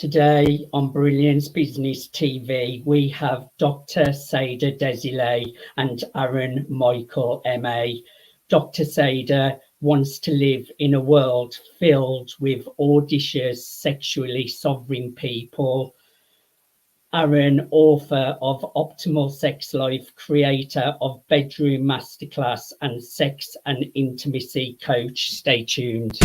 Today on Brilliance Business TV, we have Dr. Saida Desilets and Aaron Michael MA. Dr. Saida wants to live in a world filled with audacious, sexually sovereign people. Aaron, author of Optimal Sex Life, creator of Bedroom Masterclass, and sex and intimacy coach. Stay tuned.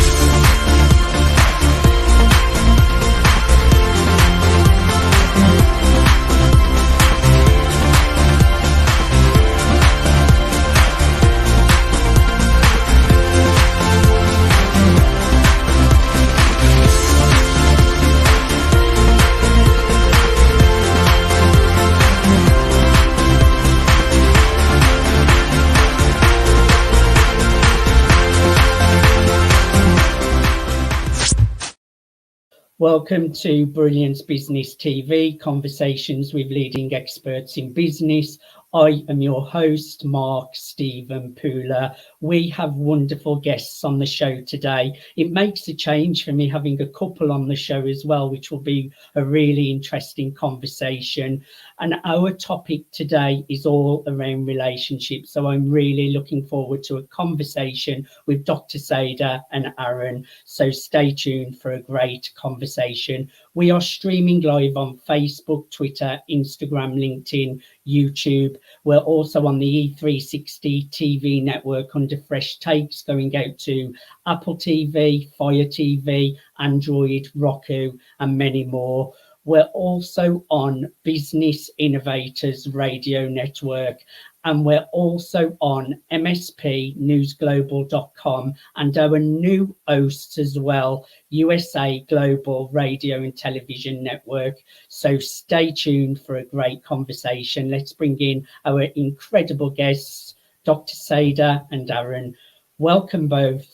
Welcome to Brilliance Business TV, conversations with leading experts in business. I am your host, Mark Stephen Pooler. We have wonderful guests on the show today. It makes a change for me having a couple on the show as well, which will be a really interesting conversation. And our topic today is all around relationships. So I'm really looking forward to a conversation with Dr. Saida and Aaron. So stay tuned for a great conversation. We are streaming live on Facebook, Twitter, Instagram, LinkedIn, YouTube. We're also on the E360 TV network under Fresh Takes, going out to Apple TV, Fire TV, Android, Roku, and many more. We're also on Business Innovators Radio Network, and we're also on mspnewsglobal.com and our new hosts as well, USA Global Radio and Television Network. So stay tuned for a great conversation. Let's bring in our incredible guests, Dr. Saida and Aaron. Welcome both.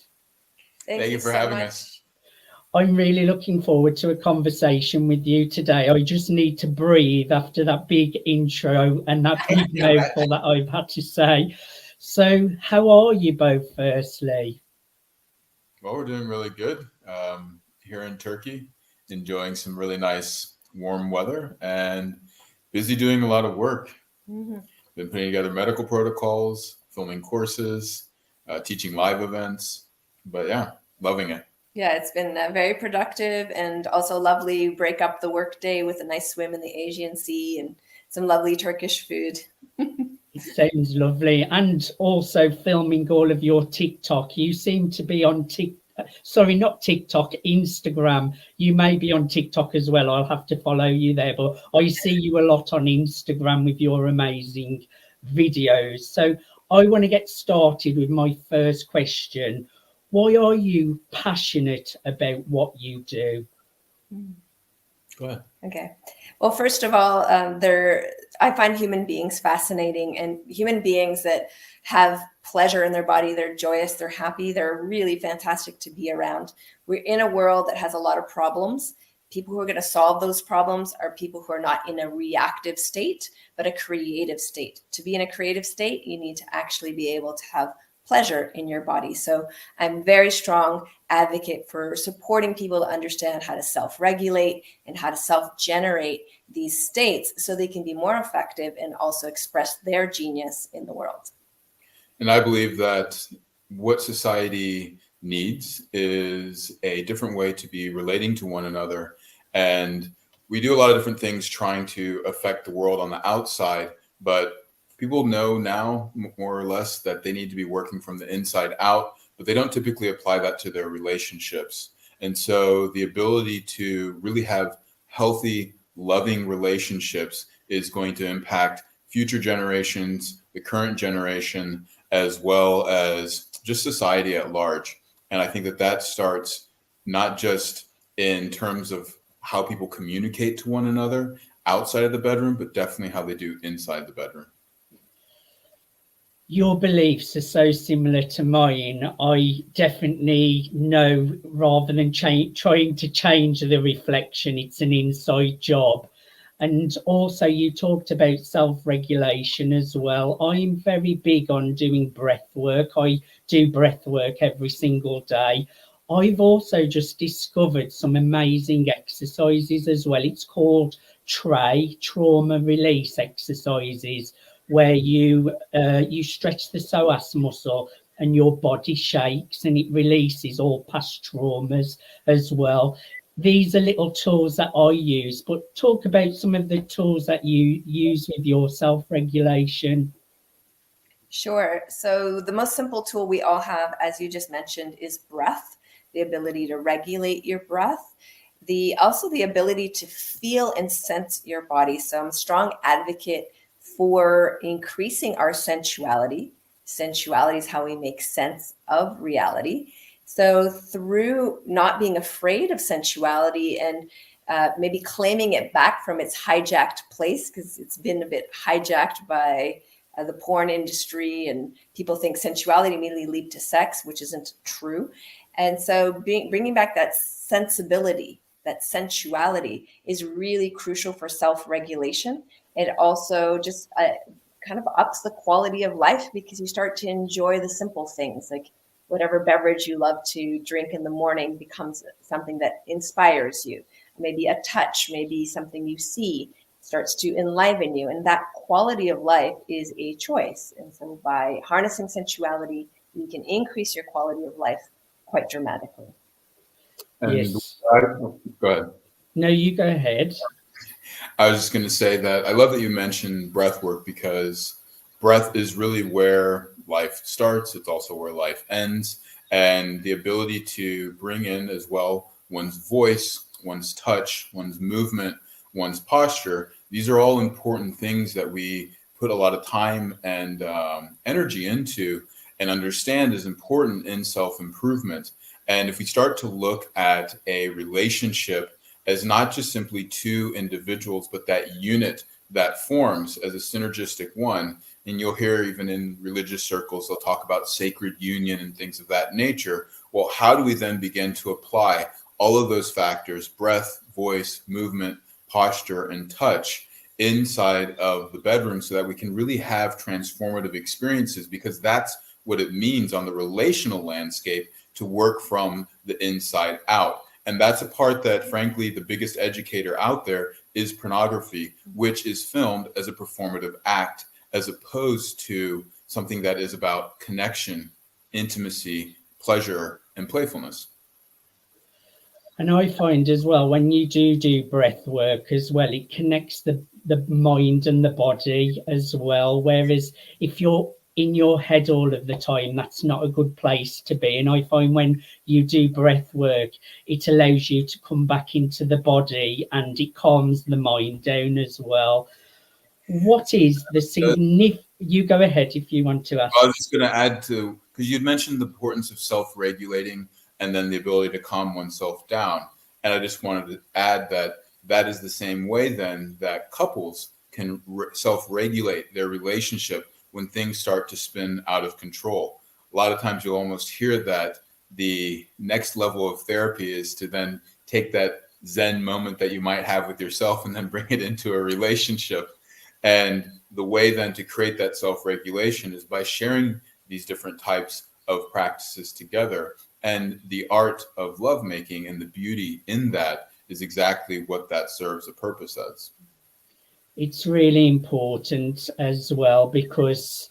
Thank you for having us. I'm really looking forward to a conversation with you today. I just need to breathe after that big intro and that big mouthful that I've had to say. So how are you both, firstly? Well, we're doing really good here in Turkey, enjoying some really nice warm weather and busy doing a lot of work. Mm-hmm. Been putting together medical protocols, filming courses, teaching live events, but yeah, loving it. Yeah, it's been very productive and also lovely. Break up the workday with a nice swim in the Aegean Sea and some lovely Turkish food. It sounds lovely. And also filming all of your TikTok. You seem to be on Instagram. You may be on TikTok as well. I'll have to follow you there. But I see you a lot on Instagram with your amazing videos. So I want to get started with my first question. Why are you passionate about what you do? Go ahead. Okay. Well, first of all, I find human beings fascinating, and human beings that have pleasure in their body, they're joyous, they're happy, they're really fantastic to be around. We're in a world that has a lot of problems. People who are going to solve those problems are people who are not in a reactive state, but a creative state. To be in a creative state, you need to actually be able to have pleasure in your body. So I'm very strong advocate for supporting people to understand how to self-regulate and how to self-generate these states so they can be more effective and also express their genius in the world. And I believe that what society needs is a different way to be relating to one another. And we do a lot of different things trying to affect the world on the outside, but people know now more or less that they need to be working from the inside out, but they don't typically apply that to their relationships. And so the ability to really have healthy, loving relationships is going to impact future generations, the current generation, as well as just society at large. And I think that that starts not just in terms of how people communicate to one another outside of the bedroom, but definitely how they do inside the bedroom. Your beliefs are so similar to mine. I definitely know rather than trying to change the reflection, it's an inside job. And also you talked about self-regulation as well. I'm very big on doing breath work. I do breath work every single day. I've also just discovered some amazing exercises as well. It's called trauma release exercises, where you stretch the psoas muscle and your body shakes and it releases all past traumas as well. These are little tools that I use, but talk about some of the tools that you use with your self-regulation. Sure. So the most simple tool we all have, as you just mentioned, is breath, the ability to regulate your breath, also the ability to feel and sense your body. So I'm a strong advocate for increasing our sensuality. Sensuality is how we make sense of reality. So through not being afraid of sensuality and maybe claiming it back from its hijacked place, because it's been a bit hijacked by the porn industry, and people think sensuality immediately leads to sex, which isn't true. And so bringing back that sensibility, that sensuality is really crucial for self-regulation. It also just kind of ups the quality of life, because you start to enjoy the simple things, like whatever beverage you love to drink in the morning becomes something that inspires you. Maybe a touch, maybe something you see starts to enliven you. And that quality of life is a choice. And so by harnessing sensuality, you can increase your quality of life quite dramatically. And Yes. go ahead. No, you go ahead. I was just going to say that I love that you mentioned breath work, because breath is really where life starts. It's also where life ends. And the ability to bring in as well one's voice, one's touch, one's movement, one's posture. These are all important things that we put a lot of time and energy into and understand is important in self-improvement. And if we start to look at a relationship as not just simply two individuals, but that unit that forms as a synergistic one, and you'll hear even in religious circles, they'll talk about sacred union and things of that nature. Well, how do we then begin to apply all of those factors, breath, voice, movement, posture, and touch, inside of the bedroom, so that we can really have transformative experiences? Because that's what it means on the relational landscape to work from the inside out. And that's a part that, frankly, the biggest educator out there is pornography, which is filmed as a performative act, as opposed to something that is about connection, intimacy, pleasure, and playfulness. And I find as well, when you do breath work as well, it connects the mind and the body as well. Whereas if you're in your head all of the time, that's not a good place to be. And I find when you do breath work, it allows you to come back into the body and it calms the mind down as well. What is the significant? You go ahead if you want to ask. I was just going to add to, because you'd mentioned the importance of self-regulating and then the ability to calm oneself down. And I just wanted to add that that is the same way then that couples can self-regulate their relationship when things start to spin out of control. A lot of times you'll almost hear that the next level of therapy is to then take that Zen moment that you might have with yourself and then bring it into a relationship. And the way then to create that self-regulation is by sharing these different types of practices together. And the art of lovemaking and the beauty in that is exactly what that serves a purpose as. It's really important as well, because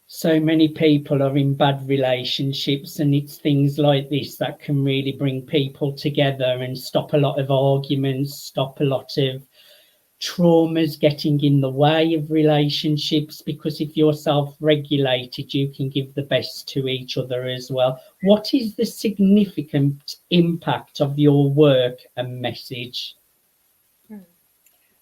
so many people are in bad relationships, and it's things like this that can really bring people together and stop a lot of arguments, stop a lot of traumas getting in the way of relationships, because if you're self-regulated, you can give the best to each other as well. What is the significant impact of your work and message?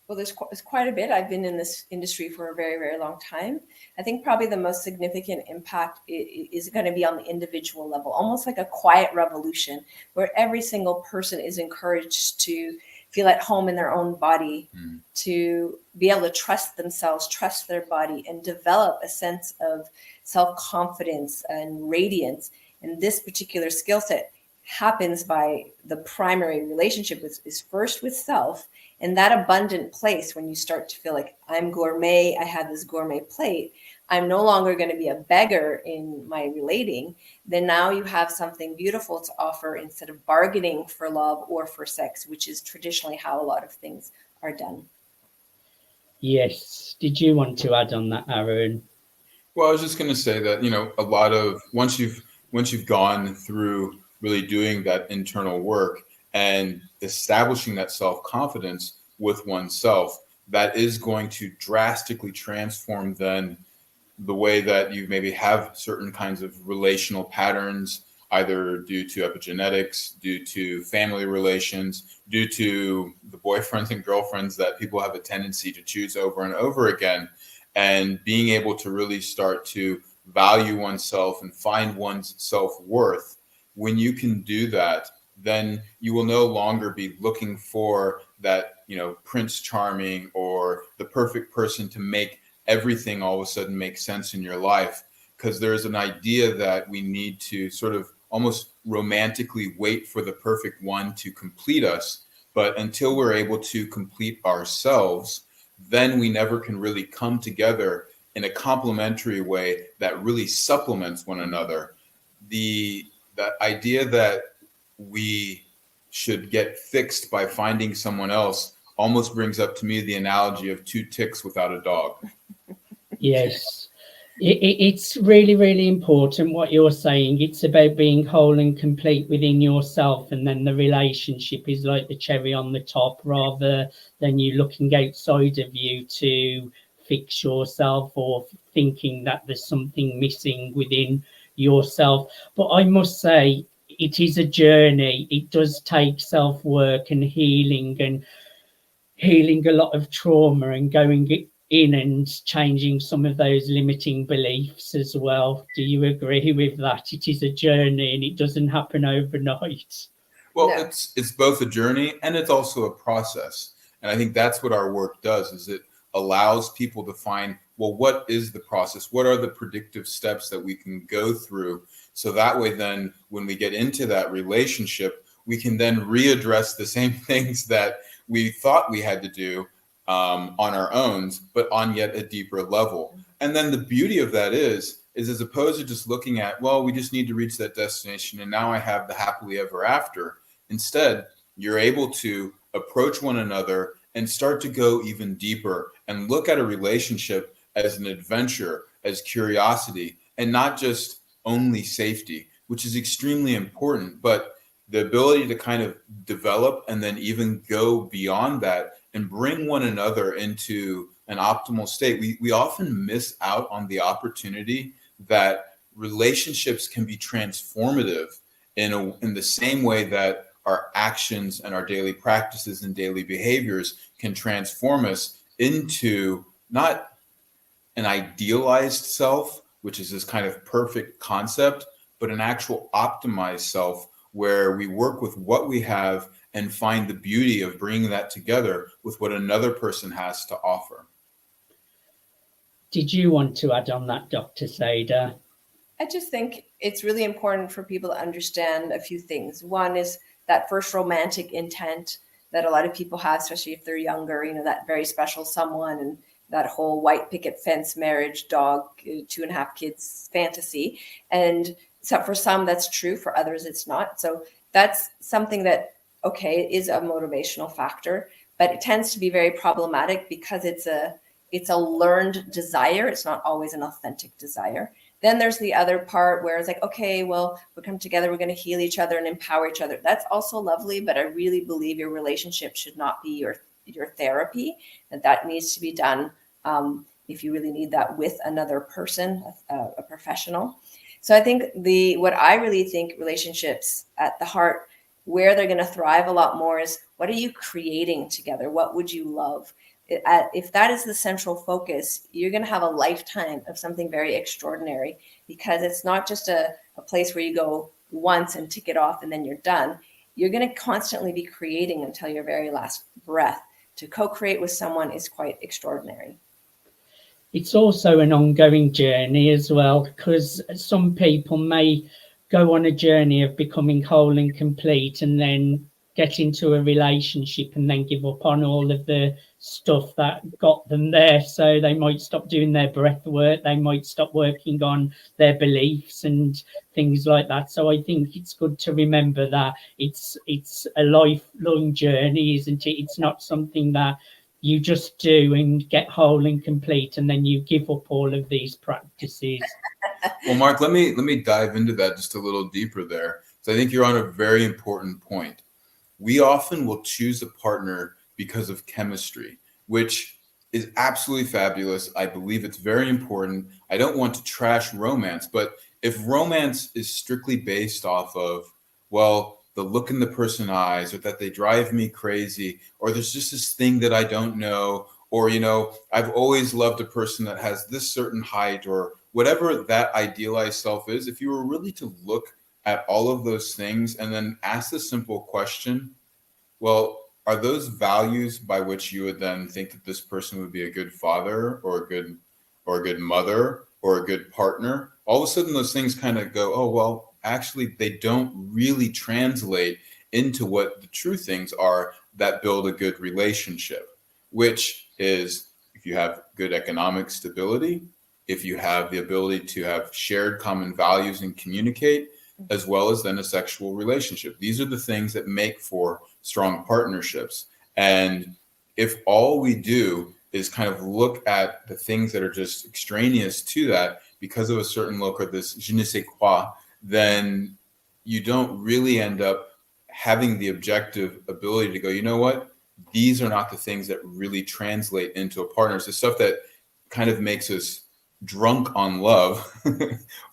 Well, there's quite a bit. I've been in this industry for a very, very long time. I think probably the most significant impact is going to be on the individual level, almost like a quiet revolution, where every single person is encouraged to feel at home in their own body, to be able to trust themselves, trust their body, and develop a sense of self-confidence and radiance. And this particular skill set happens by the primary relationship is first with self. And that abundant place, when you start to feel like I'm gourmet, I have this gourmet plate, I'm no longer going to be a beggar in my relating, then now you have something beautiful to offer instead of bargaining for love or for sex, which is traditionally how a lot of things are done. Yes. Did you want to add on that, Aaron? Well, I was just going to say that, a lot of once you've gone through really doing that internal work and establishing that self-confidence with oneself, that is going to drastically transform then the way that you maybe have certain kinds of relational patterns, either due to epigenetics, due to family relations, due to the boyfriends and girlfriends that people have a tendency to choose over and over again. And being able to really start to value oneself and find one's self-worth. When you can do that, then you will no longer be looking for that, Prince Charming or the perfect person to make everything all of a sudden make sense in your life. Because there's an idea that we need to sort of almost romantically wait for the perfect one to complete us. But until we're able to complete ourselves, then we never can really come together in a complementary way that really supplements one another. The idea that we should get fixed by finding someone else almost brings up to me the analogy of two ticks without a dog. Yes. It's really, really important what you're saying. It's about being whole and complete within yourself, and then the relationship is like the cherry on the top, rather than you looking outside of you to fix yourself or thinking that there's something missing within yourself. But I must say, it is a journey. It does take self-work and healing a lot of trauma and going in and changing some of those limiting beliefs as well. Do you agree with that? It is a journey and it doesn't happen overnight. Well, No. it's both a journey and it's also a process. And I think that's what our work does, is it allows people to find, well, what is the process? What are the predictive steps that we can go through? So that way, then when we get into that relationship, we can then readdress the same things that we thought we had to do on our own, but on yet a deeper level. And then the beauty of that is as opposed to just looking at, well, we just need to reach that destination and now I have the happily ever after. Instead, you're able to approach one another and start to go even deeper and look at a relationship as an adventure, as curiosity, and not just only safety, which is extremely important, but the ability to kind of develop and then even go beyond that and bring one another into an optimal state. We often miss out on the opportunity that relationships can be transformative in the same way that our actions and our daily practices and daily behaviors can transform us into not an idealized self, which is this kind of perfect concept, but an actual optimized self where we work with what we have and find the beauty of bringing that together with what another person has to offer. Did you want to add on that, Dr. Saida? I just think it's really important for people to understand a few things. One is that first romantic intent that a lot of people have, especially if they're younger, that very special someone and that whole white picket fence marriage, dog, 2.5 kids fantasy. And so for some, that's true. For others, it's not. So that's something that, okay, is a motivational factor, but it tends to be very problematic because it's a learned desire. It's not always an authentic desire. Then there's the other part where it's like, okay, well, we'll come together, we're going to heal each other and empower each other. That's also lovely, but I really believe your relationship should not be your therapy, and that needs to be done if you really need that with another person, a professional. So I think what I really think relationships at the heart, where they're going to thrive a lot more is, what are you creating together? What would you love? If that is the central focus, you're going to have a lifetime of something very extraordinary, because it's not just a place where you go once and tick it off and then you're done. You're going to constantly be creating until your very last breath. To co-create with someone is quite extraordinary. It's also an ongoing journey as well, because some people may go on a journey of becoming whole and complete, and then get into a relationship and then give up on all of the stuff that got them there. So they might stop doing their breath work, they might stop working on their beliefs and things like that. So I think it's good to remember that it's a lifelong journey, isn't it? It's not something that you just do and get whole and complete and then you give up all of these practices. Well, Mark, let me dive into that just a little deeper there. So I think you're on a very important point. We often will choose a partner because of chemistry, which is absolutely fabulous. I believe it's very important. I don't want to trash romance, but if romance is strictly based off of, well, the look in the person's eyes, or that they drive me crazy, or there's just this thing that I don't know, or, you know, I've always loved a person that has this certain height, or whatever that idealized self is, if you were really to look at all of those things and then ask the simple question, well, are those values by which you would then think that this person would be a good father or a good mother or a good partner? All of a sudden those things kind of go, oh, well, actually they don't really translate into what the true things are that build a good relationship, which is if you have good economic stability, if you have the ability to have shared common values and communicate, as well as then a sexual relationship. These are the things that make for strong partnerships. And if all we do is kind of look at the things that are just extraneous to that because of a certain look or this je ne sais quoi, then you don't really end up having the objective ability to go, you know what? These are not the things that really translate into a partner. It's the stuff that kind of makes us drunk on love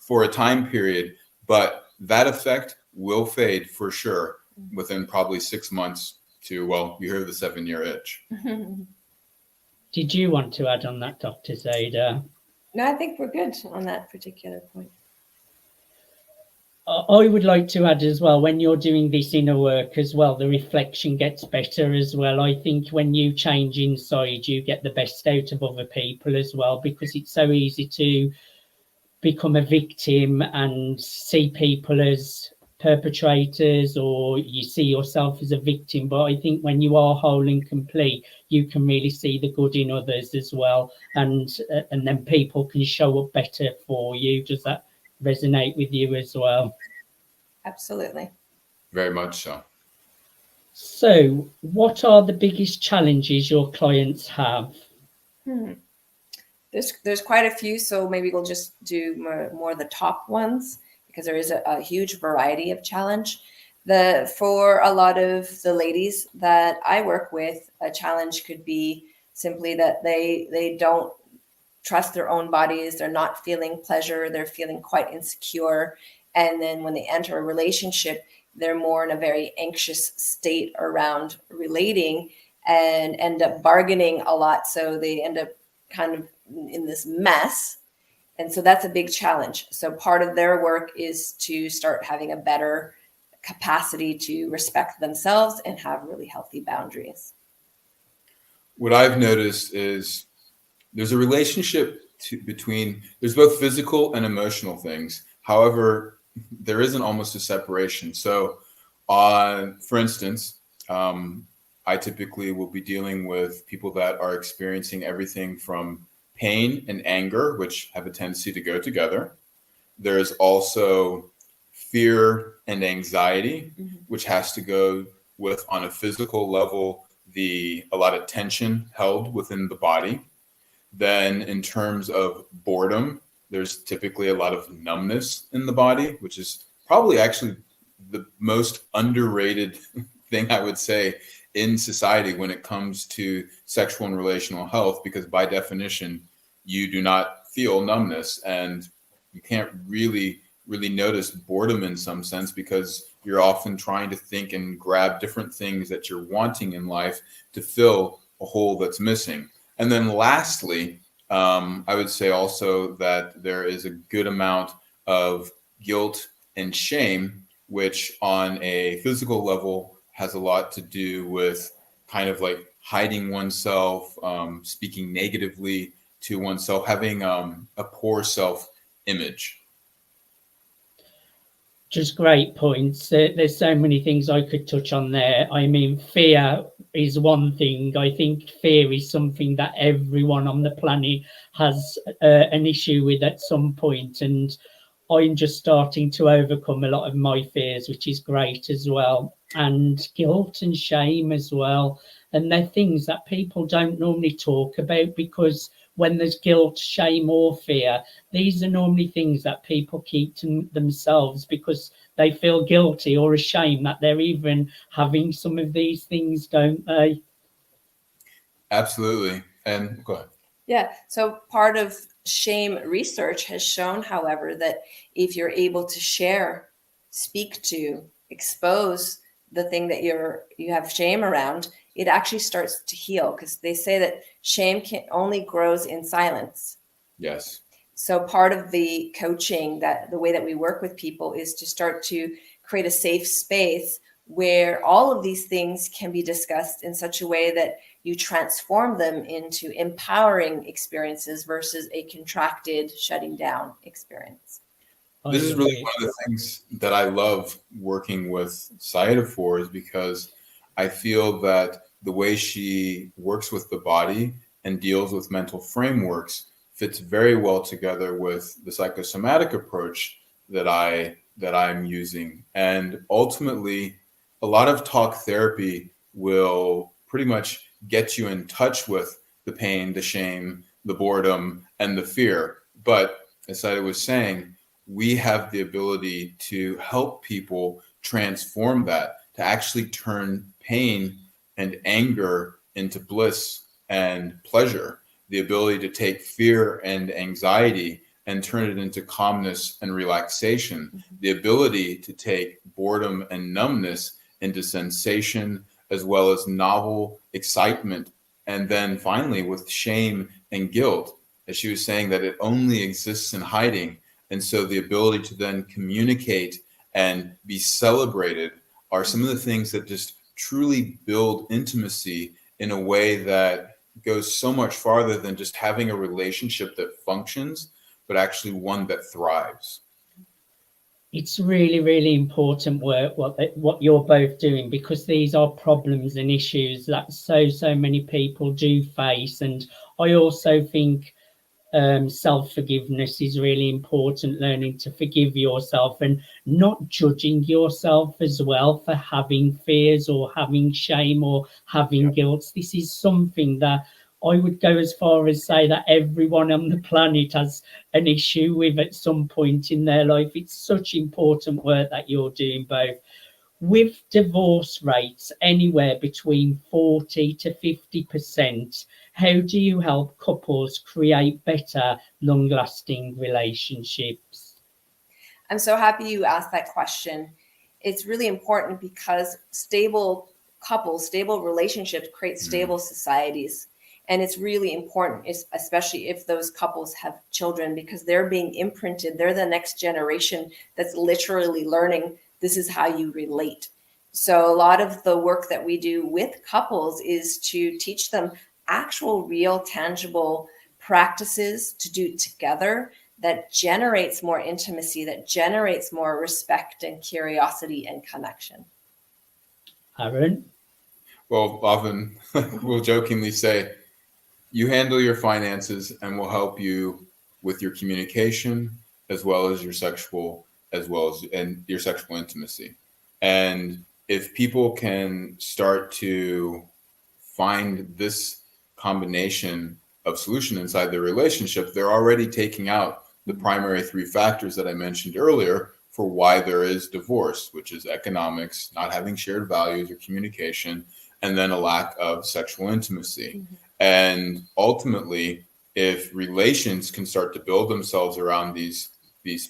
for a time period, but that effect will fade for sure within probably 6 months to, well, you hear the 7-year itch. Did you want to add on that, Dr. Saida? No, I think we're good on that particular point. I would like to add as well, when you're doing this inner work as well, the reflection gets better as well. I think when you change inside, you get the best out of other people as well, because it's so easy to become a victim and see people as perpetrators, or you see yourself as a victim. But I think when you are whole and complete, you can really see the good in others as well, and then people can show up better for you. Does that resonate with you as well? Absolutely. Very much so. So what are the biggest challenges your clients have? There's quite a few, so maybe we'll just do more the top ones, because there is a huge variety of challenge. For a lot of the ladies that I work with, a challenge could be simply that they don't trust their own bodies. They're not feeling pleasure. They're feeling quite insecure. And then when they enter a relationship, they're more in a very anxious state around relating and end up bargaining a lot. So they end up kind of in this mess. And so that's a big challenge. So part of their work is to start having a better capacity to respect themselves and have really healthy boundaries. What I've noticed is there's a relationship between, there's both physical and emotional things. However, there isn't almost a separation. So for instance, I typically will be dealing with people that are experiencing everything from pain and anger, which have a tendency to go together. There's also fear and anxiety, which has to go with, on a physical level, a lot of tension held within the body. Then in terms of boredom, there's typically a lot of numbness in the body, which is probably actually the most underrated thing I would say in society when it comes to sexual and relational health, because by definition, you do not feel numbness, and you can't really notice boredom in some sense, because you're often trying to think and grab different things that you're wanting in life to fill a hole that's missing. And then lastly, I would say also that there is a good amount of guilt and shame, which on a physical level has a lot to do with kind of like hiding oneself, speaking negatively to oneself, having a poor self-image. Just great points. There's so many things I could touch on there. I mean, fear is one thing. I think fear is something that everyone on the planet has an issue with at some point, and I'm just starting to overcome a lot of my fears, which is great as well. And guilt and shame as well. And they're things that people don't normally talk about, because when there's guilt, shame, or fear, these are normally things that people keep to themselves because they feel guilty or ashamed that they're even having some of these things, don't they? Absolutely. And go ahead. Yeah. So part of shame research has shown, however, that if you're able to share, speak to, expose the thing that you have shame around, it actually starts to heal, because they say that shame only grows in silence. Yes. So part of the coaching, that the way that we work with people, is to start to create a safe space where all of these things can be discussed in such a way that you transform them into empowering experiences versus a contracted, shutting down experience. This is really one of the things that I love working with Saida for, is because I feel that the way she works with the body and deals with mental frameworks fits very well together with the psychosomatic approach that I'm using. And ultimately, a lot of talk therapy will pretty much get you in touch with the pain, the shame, the boredom, and the fear. But as Saida was saying, we have the ability to help people transform that, to actually turn pain and anger into bliss and pleasure, the ability to take fear and anxiety and turn it into calmness and relaxation, the ability to take boredom and numbness into sensation, as well as novel excitement. And then finally, with shame and guilt, as she was saying, that it only exists in hiding. And so the ability to then communicate and be celebrated are some of the things that just truly build intimacy in a way that goes so much farther than just having a relationship that functions, but actually one that thrives. It's really, really important work what you're both doing, because these are problems and issues that so many people do face. And I also think self-forgiveness is really important, learning to forgive yourself and not judging yourself as well for having fears or having shame or having guilt. This is something that I would go as far as say that everyone on the planet has an issue with at some point in their life. It's such important work that you're doing both. With divorce rates anywhere between 40 to 50%, how do you help couples create better, long-lasting relationships? I'm so happy you asked that question. It's really important because stable couples, stable relationships create stable societies. And it's really important, especially if those couples have children, because they're being imprinted. They're the next generation that's literally learning this is how you relate. So a lot of the work that we do with couples is to teach them actual, real, tangible practices to do together that generates more intimacy, that generates more respect and curiosity and connection. Aaron? Well, often we'll jokingly say, you handle your finances and we'll help you with your communication as well as your sexual intimacy. And if people can start to find this combination of solution inside their relationship, they're already taking out the primary three factors that I mentioned earlier for why there is divorce, which is economics, not having shared values or communication, and then a lack of sexual intimacy. Mm-hmm. And ultimately, if relations can start to build themselves around these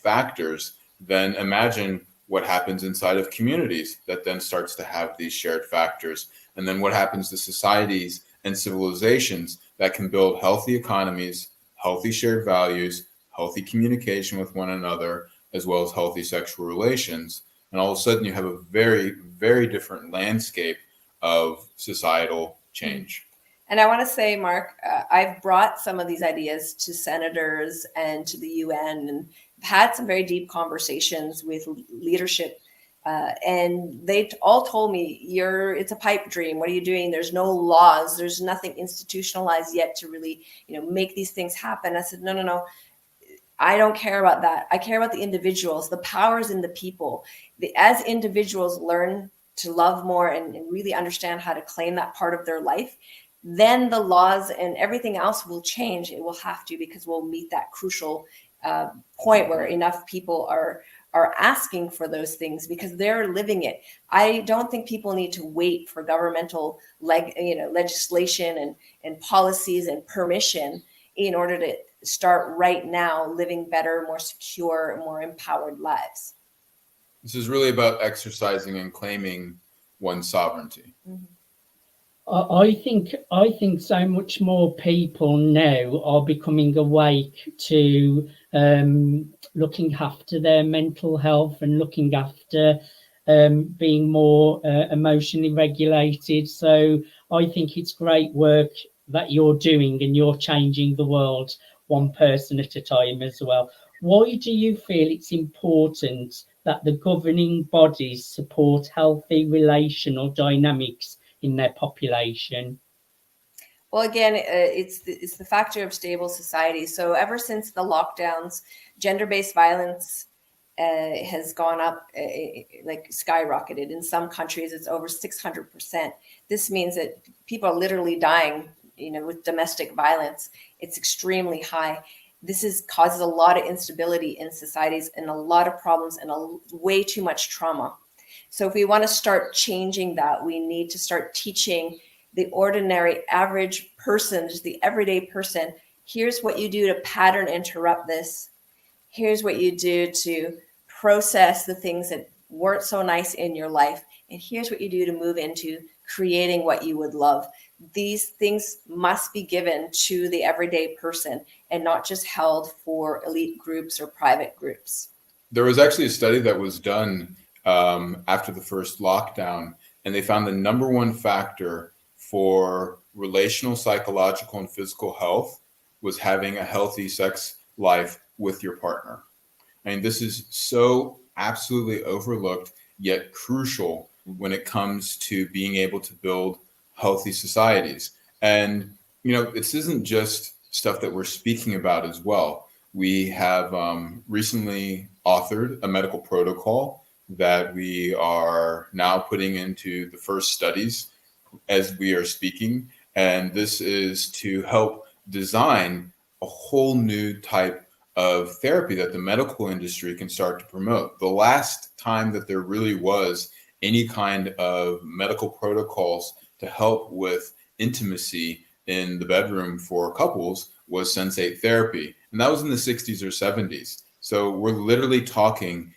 factors, then imagine what happens inside of communities that then starts to have these shared factors. And then what happens to societies and civilizations that can build healthy economies, healthy shared values, healthy communication with one another, as well as healthy sexual relations. And all of a sudden you have a very, very different landscape of societal change. And I want to say, Mark, I've brought some of these ideas to senators and to the UN and had some very deep conversations with leadership. And they all told me, it's a pipe dream. What are you doing? There's no laws. There's nothing institutionalized yet to really, make these things happen. I said, no. I don't care about that. I care about the individuals. The power is in the people. As individuals learn to love more and really understand how to claim that part of their life, then the laws and everything else will change. It will have to, because we'll meet that crucial point where enough people are asking for those things because they're living it. I don't think people need to wait for governmental legislation and policies and permission in order to start right now living better, more secure, more empowered lives. This is really about exercising and claiming one's sovereignty. Mm-hmm. I think so much more people now are becoming awake to looking after their mental health and looking after being more emotionally regulated. So I think it's great work that you're doing, and you're changing the world one person at a time as well. Why do you feel it's important that the governing bodies support healthy relational dynamics in their population? Well, again, it's the factor of stable society. So ever since the lockdowns, gender-based violence has gone up, like skyrocketed. In some countries, it's over 600%. This means that people are literally dying, with domestic violence. It's extremely high. This causes a lot of instability in societies and a lot of problems and way too much trauma. So if we want to start changing that, we need to start teaching the ordinary average person, just the everyday person, here's what you do to pattern interrupt this. Here's what you do to process the things that weren't so nice in your life. And here's what you do to move into creating what you would love. These things must be given to the everyday person and not just held for elite groups or private groups. There was actually a study that was done after the first lockdown, and they found the number one factor for relational, psychological, and physical health was having a healthy sex life with your partner. I mean, this is so absolutely overlooked, yet crucial when it comes to being able to build healthy societies. And, this isn't just stuff that we're speaking about as well. We have recently authored a medical protocol that we are now putting into the first studies as we are speaking. And this is to help design a whole new type of therapy that the medical industry can start to promote. The last time that there really was any kind of medical protocols to help with intimacy in the bedroom for couples was sensate therapy. And that was in the 60s or 70s. So we're literally talking,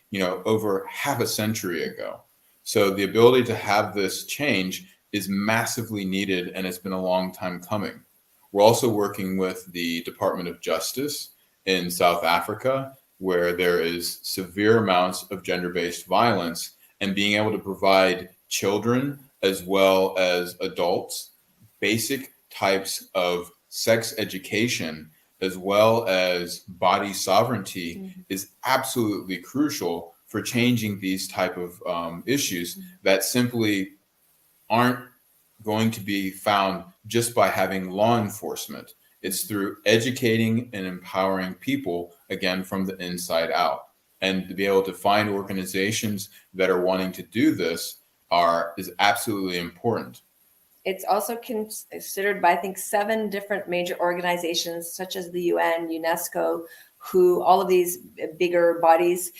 over half a century ago. So the ability to have this change is massively needed, and it's been a long time coming. We're also working with the Department of Justice in South Africa, where there is severe amounts of gender-based violence, and being able to provide children as well as adults basic types of sex education as well as body sovereignty is absolutely crucial for changing these type of issues that simply aren't going to be found just by having law enforcement. It's through educating and empowering people, again, from the inside out. And to be able to find organizations that are wanting to do this is absolutely important. It's also considered by, I think, 7 different major organizations, such as the UN, UNESCO, WHO, all of these bigger bodies,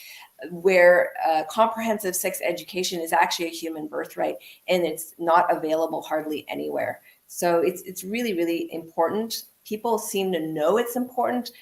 where comprehensive sex education is actually a human birthright, and it's not available hardly anywhere. So it's really, really important. People seem to know it's important,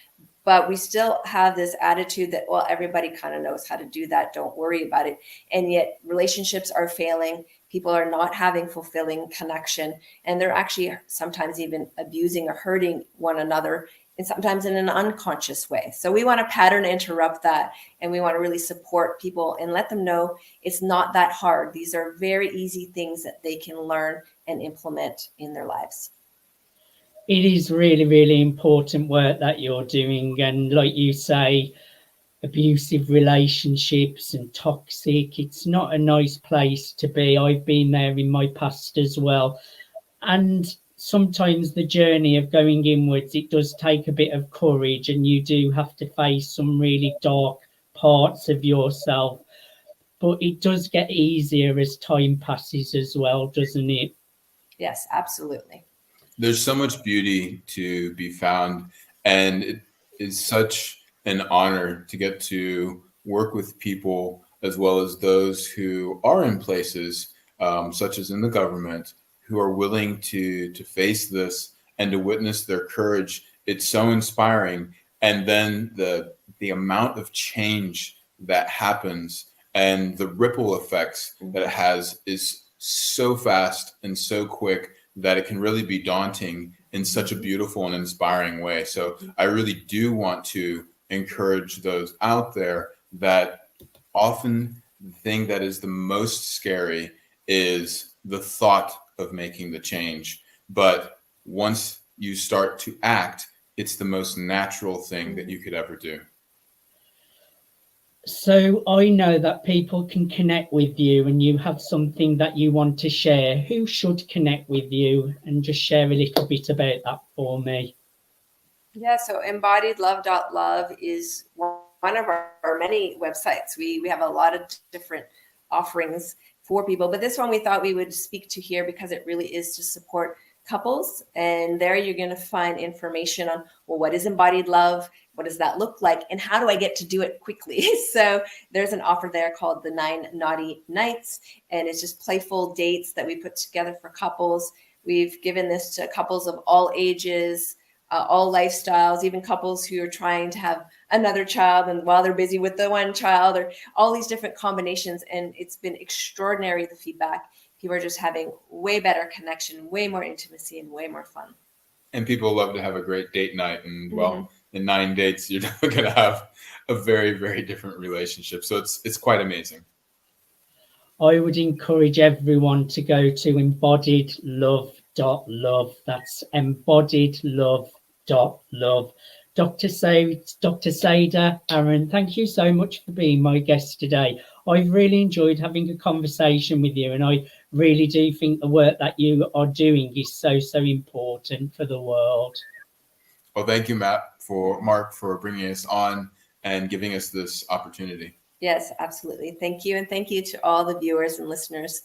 but we still have this attitude that, well, everybody kind of knows how to do that. Don't worry about it. And yet relationships are failing. People are not having fulfilling connection, and they're actually sometimes even abusing or hurting one another, and sometimes in an unconscious way. So we want to pattern interrupt that, and we want to really support people and let them know it's not that hard. These are very easy things that they can learn and implement in their lives. It is really, really important work that you're doing. And like you say, abusive relationships and toxic, it's not a nice place to be. I've been there in my past as well. And sometimes the journey of going inwards, it does take a bit of courage, and you do have to face some really dark parts of yourself. But it does get easier as time passes as well, doesn't it? Yes, absolutely. There's so much beauty to be found, and it is such an honor to get to work with people as well as those who are in places such as in the government, who are willing to face this and to witness their courage. It's so inspiring. And then the amount of change that happens and the ripple effects that it has is so fast and so quick that it can really be daunting in such a beautiful and inspiring way. So I really do want to encourage those out there that often the thing that is the most scary is the thought of making the change. But once you start to act, it's the most natural thing that you could ever do. So I know that people can connect with you, and you have something that you want to share. Who should connect with you? And just share a little bit about that for me. Yeah, so embodiedlove.love is one of our many websites. We have a lot of different offerings for people, but this one we thought we would speak to here because it really is to support couples. And there you're going to find information on, well, what is embodied love? What does that look like? And how do I get to do it quickly? So there's an offer there called the 9 Naughty Nights, and it's just playful dates that we put together for couples. We've given this to couples of all ages, all lifestyles, even couples who are trying to have another child and while they're busy with the one child, or all these different combinations. And it's been extraordinary, the feedback. People are just having way better connection, way more intimacy, and way more fun. And people love to have a great date night. And well, in 9 dates, you're definitely going to have a very, very different relationship. So it's quite amazing. I would encourage everyone to go to embodiedlove.love. That's embodiedlove.love. Dr. Saida, Aaron, thank you so much for being my guest today. I've really enjoyed having a conversation with you, and I really do think the work that you are doing is so, so important for the world. Well, thank you, Mark, for bringing us on and giving us this opportunity. Yes, absolutely. Thank you. And thank you to all the viewers and listeners.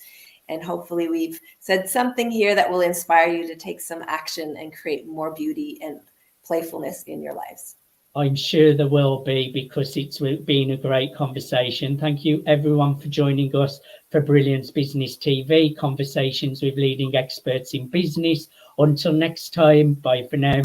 And hopefully we've said something here that will inspire you to take some action and create more beauty and playfulness in your lives. I'm sure there will be, because it's been a great conversation. Thank you, everyone, for joining us for Brilliance Business TV, conversations with leading experts in business. Until next time, bye for now.